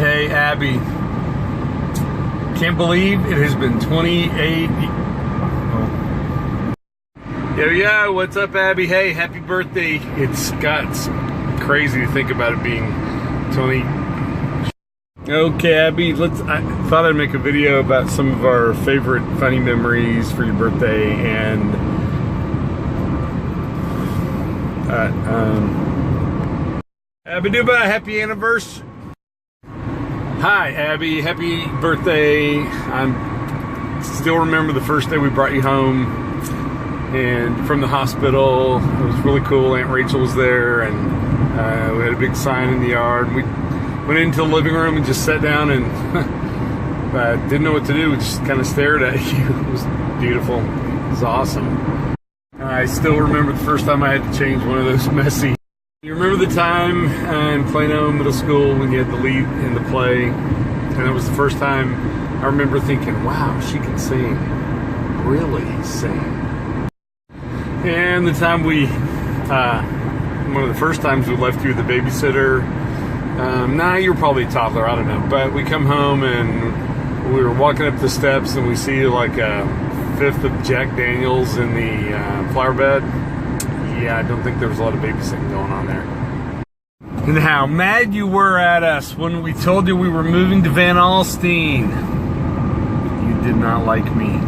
Hey, Abby. Can't believe it has been 28. Yo, what's up, Abby? Hey, happy birthday. It's crazy to think about it being 20. Okay, Abby, I thought I'd make a video about some of our favorite funny memories for your birthday, and Abby Duba, happy anniversary. Hi, Abby, happy birthday. I still remember the first day we brought you home and from the hospital. It was really cool. Aunt Rachel was there, and we had a big sign in the yard. We went into the living room and just sat down and didn't know what to do. We just kind of stared at you. It was beautiful. It was awesome. I still remember the first time I had to change one of those messy. You remember the time in Plano Middle School when you had the lead in the play? And it was the first time I remember thinking, wow, she can sing. Really sing. And the time one of the first times we left you with the babysitter. You were probably a toddler, I don't know. But we come home and we were walking up the steps and we see like a fifth of Jack Daniels in the flower bed. Yeah, I don't think there was a lot of babysitting going on there. And how mad you were at us when we told you we were moving to Van Alstyne. You did not like me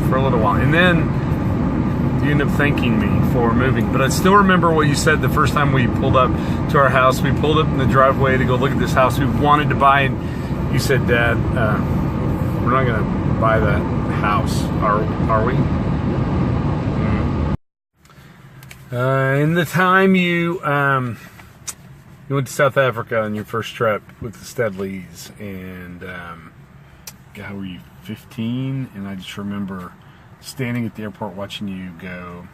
for a little while. And then you ended up thanking me for moving. But I still remember what you said the first time we pulled up to our house. We pulled up in the driveway to go look at this house we wanted to buy. And you said, Dad, we're not going to buy that house, are we? In the time you went to South Africa on your first trip with the Steadleys, and God, were you 15? And I just remember standing at the airport watching you go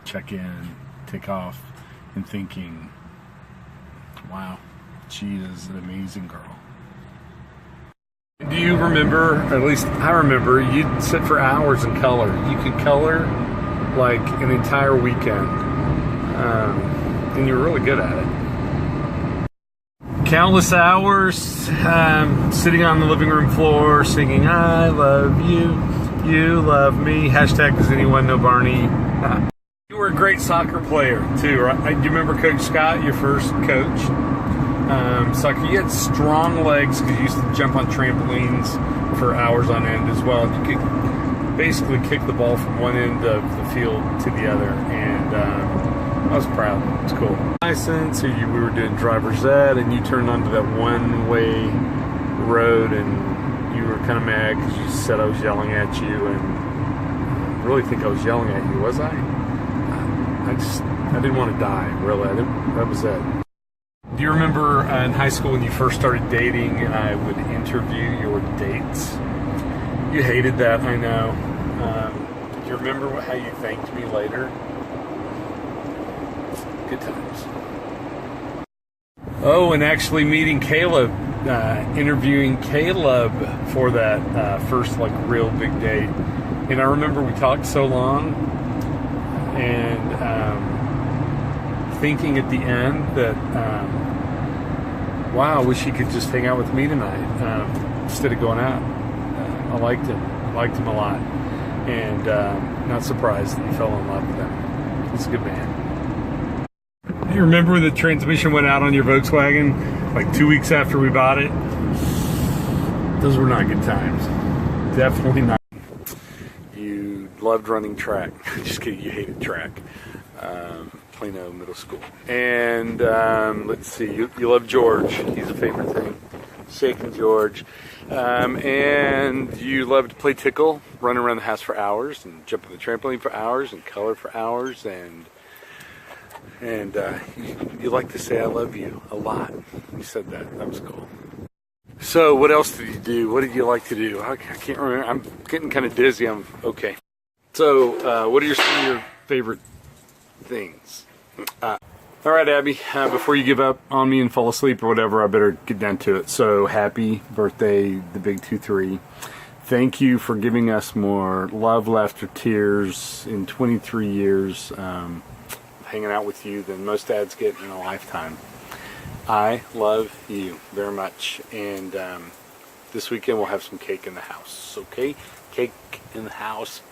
check in, take off, and thinking, wow, she is an amazing girl. Do you remember, or at least I remember, you'd sit for hours and color. You could color like an entire weekend, and you were really good at it. Countless hours sitting on the living room floor singing I love you, you love me, hashtag does anyone know Barney. You were a great soccer player too, right? Do you remember Coach Scott, your first coach? Soccer, you had strong legs because you used to jump on trampolines for hours on end as well. You could basically kick the ball from one end of the field to the other, and I was proud. It's cool. License, we were doing driver's ed, and you turned onto that one-way road, and you were kind of mad because you said I was yelling at you, and I really think I was yelling at you, was I? I didn't want to die, really. That was it. Do you remember in high school when you first started dating and I would interview your dates? You hated that, I know. Do you remember how you thanked me later? Good times. Oh, and actually meeting Caleb, interviewing Caleb for that first like real big date. And I remember we talked so long, and thinking at the end that, wow, I wish he could just hang out with me tonight instead of going out. I liked him. I liked him a lot. And not surprised that you fell in love with him. He's a good man. You remember when the transmission went out on your Volkswagen like 2 weeks after we bought it? Those were not good times. Definitely not. You loved running track. Just kidding, you hated track. Plano Middle School. And let's see, you love George. He's a favorite thing. Shaking George. And you love to play tickle, run around the house for hours, and jump on the trampoline for hours, and color for hours, and you like to say I love you a lot. You said that. That was cool. So what else did you do? What did you like to do? I can't remember. I'm getting kind of dizzy. I'm okay. So what are some of your favorite things? All right, Abby, before you give up on me and fall asleep or whatever, I better get down to it. So happy birthday, the big 2-3. Thank you for giving us more love, laughter, tears in 23 years hanging out with you than most dads get in a lifetime. I love you very much, and this weekend we'll have some cake in the house. Okay, cake in the house.